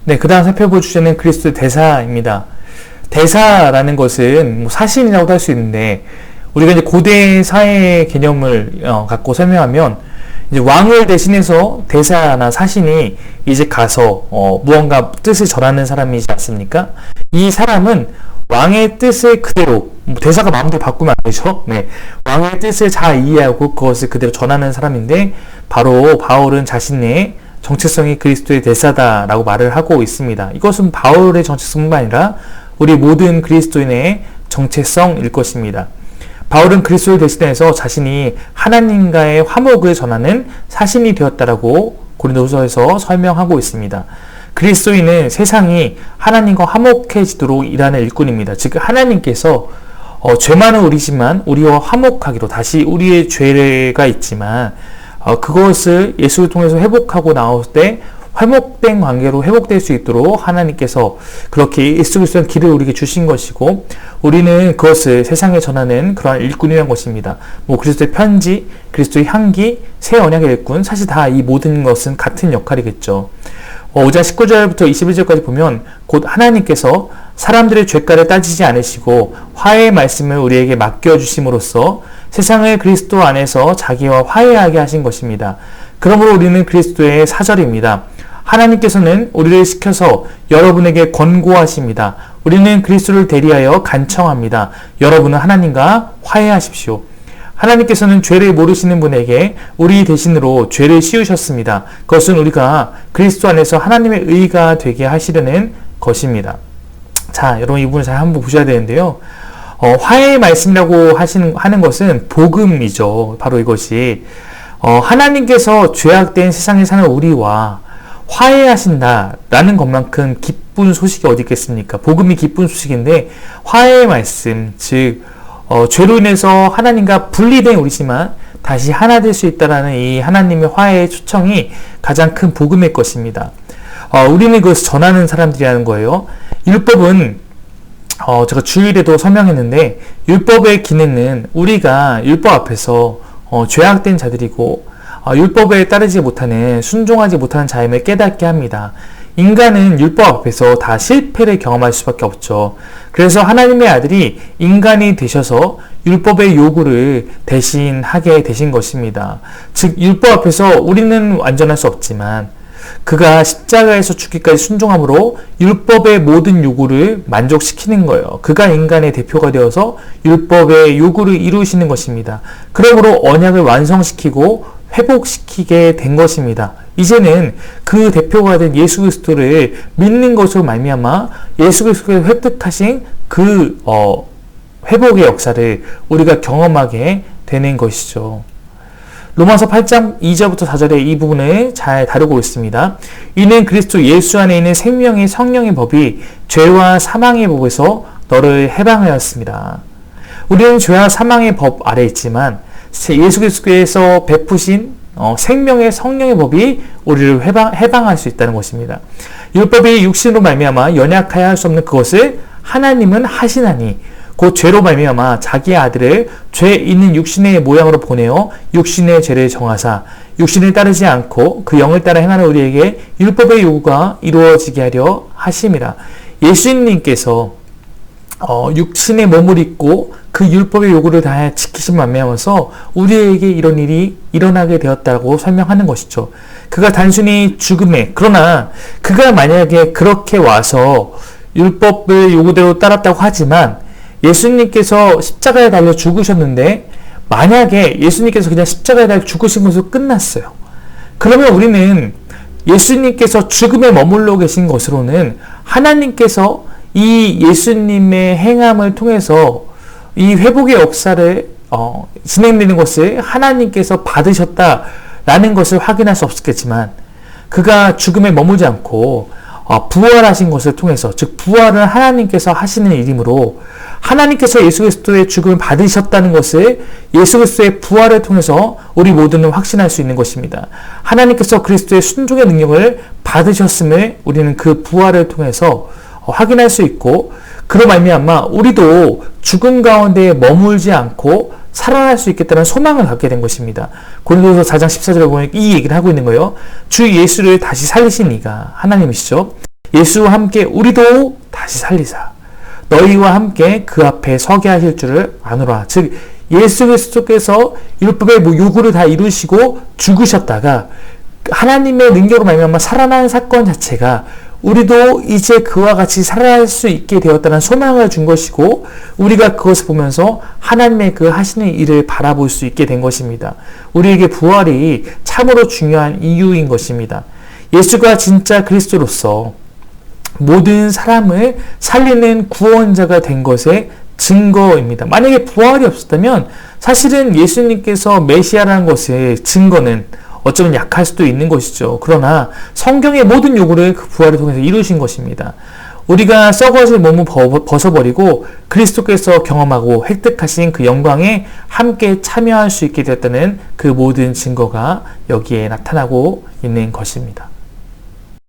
네, 그 다음 살펴볼 주제는 그리스도의 대사입니다. 대사라는 것은 뭐 사신이라고도 할 수 있는데, 우리가 이제 고대 사회 개념을 갖고 설명하면, 이제 왕을 대신해서 대사나 사신이 이제 가서 무언가 뜻을 전하는 사람이지 않습니까? 이 사람은 왕의 뜻을 그대로, 대사가 마음대로 바꾸면 안 되죠. 네, 왕의 뜻을 잘 이해하고 그것을 그대로 전하는 사람인데, 바로 바울은 자신의 정체성이 그리스도의 대사다라고 말을 하고 있습니다. 이것은 바울의 정체성뿐만 아니라 우리 모든 그리스도인의 정체성일 것입니다. 바울은 그리스도를 대신해서 자신이 하나님과의 화목을 전하는 사신이 되었다라고 고린도후서에서 설명하고 있습니다. 그리스도인은 세상이 하나님과 화목해지도록 일하는 일꾼입니다. 즉 하나님께서 죄 많은 우리지만 우리와 화목하기로, 다시 우리의 죄가 있지만 그것을 예수를 통해서 회복하고 나올 때 회복된 관계로 회복될 수 있도록 하나님께서 그렇게 예수 그리스도의 길을 우리에게 주신 것이고, 우리는 그것을 세상에 전하는 그러한 일꾼이라는 것입니다. 그리스도의 편지, 그리스도의 향기, 새 언약의 일꾼, 사실 다 이 모든 것은 같은 역할이겠죠. 5장 19절부터 21절까지 보면 곧 하나님께서 사람들의 죄가를 따지지 않으시고 화해의 말씀을 우리에게 맡겨주심으로써 세상을 그리스도 안에서 자기와 화해하게 하신 것입니다. 그러므로 우리는 그리스도의 사절입니다. 하나님께서는 우리를 시켜서 여러분에게 권고하십니다. 우리는 그리스도를 대리하여 간청합니다. 여러분은 하나님과 화해하십시오. 하나님께서는 죄를 모르시는 분에게 우리 대신으로 죄를 씌우셨습니다. 그것은 우리가 그리스도 안에서 하나님의 의가 되게 하시려는 것입니다. 자, 여러분 이 부분을 잘 한번 보셔야 되는데요. 화해의 말씀이라고 하는 것은 복음이죠. 바로 이것이 하나님께서 죄악된 세상에 사는 우리와 화해하신다라는 것만큼 기쁜 소식이 어디 있겠습니까? 복음이 기쁜 소식인데, 화해의 말씀, 즉 죄로 인해서 하나님과 분리된 우리지만 다시 하나 될 수 있다라는 이 하나님의 화해의 초청이 가장 큰 복음일 것입니다. 우리는 그것을 전하는 사람들이라는 거예요. 율법은 제가 주일에도 설명했는데, 율법의 기능은 우리가 율법 앞에서 죄악된 자들이고 율법에 따르지 못하는, 순종하지 못하는 자임을 깨닫게 합니다. 인간은 율법 앞에서 다 실패를 경험할 수밖에 없죠. 그래서 하나님의 아들이 인간이 되셔서 율법의 요구를 대신하게 되신 것입니다. 즉 율법 앞에서 우리는 완전할 수 없지만 그가 십자가에서 죽기까지 순종함으로 율법의 모든 요구를 만족시키는 거예요. 그가 인간의 대표가 되어서 율법의 요구를 이루시는 것입니다. 그러므로 언약을 완성시키고 회복시키게 된 것입니다. 이제는 그 대표가 된 예수 그리스도를 믿는 것으로 말미암아 예수 그리스도가 획득하신 그 회복의 역사를 우리가 경험하게 되는 것이죠. 로마서 8장 2절부터 4절에 이 부분을 잘 다루고 있습니다. 이는 그리스도 예수 안에 있는 생명의 성령의 법이 죄와 사망의 법에서 너를 해방하였습니다. 우리는 죄와 사망의 법 아래 있지만 예수 그리스도께서 베푸신 생명의 성령의 법이 우리를 해방할 수 있다는 것입니다. 율법이 육신으로 말미암아 연약하여 할 수 없는 그것을 하나님은 하시나니 곧 죄로 말미암아 자기의 아들을 죄 있는 육신의 모양으로 보내어 육신의 죄를 정하사 육신을 따르지 않고 그 영을 따라 행하는 우리에게 율법의 요구가 이루어지게 하려 하심이라. 예수님께서 육신의 몸을 입고 그 율법의 요구를 다 지키신 말미암아서 우리에게 이런 일이 일어나게 되었다고 설명하는 것이죠. 그가 단순히 그러나 그가 만약에 그렇게 와서 율법의 요구대로 따랐다고 하지만 예수님께서 십자가에 달려 죽으셨는데, 만약에 예수님께서 그냥 십자가에 달려 죽으신 것으로 끝났어요. 그러면 우리는 예수님께서 죽음에 머물러 계신 것으로는 하나님께서 이 예수님의 행함을 통해서 이 회복의 역사를 진행되는 것을 하나님께서 받으셨다라는 것을 확인할 수 없었겠지만, 그가 죽음에 머물지 않고 부활하신 것을 통해서, 즉 부활은 하나님께서 하시는 일이므로 하나님께서 예수 그리스도의 죽음을 받으셨다는 것을 예수 그리스도의 부활을 통해서 우리 모두는 확신할 수 있는 것입니다. 하나님께서 그리스도의 순종의 능력을 받으셨음을 우리는 그 부활을 통해서 확인할 수 있고, 그로 말미암아 우리도 죽음 가운데 머물지 않고 살아날 수 있겠다는 소망을 갖게 된 것입니다. 고린도서 4장 14절에 보면 이 얘기를 하고 있는 거예요. 주 예수를 다시 살리신 이가 하나님이시죠. 예수와 함께 우리도 다시 살리사 너희와 함께 그 앞에 서게 하실 줄을 아노라. 즉 예수 그리스도께서 율법의 요구를 다 이루시고 죽으셨다가 하나님의 능력으로 말미암아 살아난 사건 자체가 우리도 이제 그와 같이 살아날 수 있게 되었다는 소망을 준 것이고, 우리가 그것을 보면서 하나님의 그 하시는 일을 바라볼 수 있게 된 것입니다. 우리에게 부활이 참으로 중요한 이유인 것입니다. 예수가 진짜 그리스도로서 모든 사람을 살리는 구원자가 된 것의 증거입니다. 만약에 부활이 없었다면 사실은 예수님께서 메시아라는 것의 증거는 어쩌면 약할 수도 있는 것이죠. 그러나 성경의 모든 요구를 그 부활을 통해서 이루신 것입니다. 우리가 썩어질 몸을 벗어버리고 그리스도께서 경험하고 획득하신 그 영광에 함께 참여할 수 있게 되었다는 그 모든 증거가 여기에 나타나고 있는 것입니다.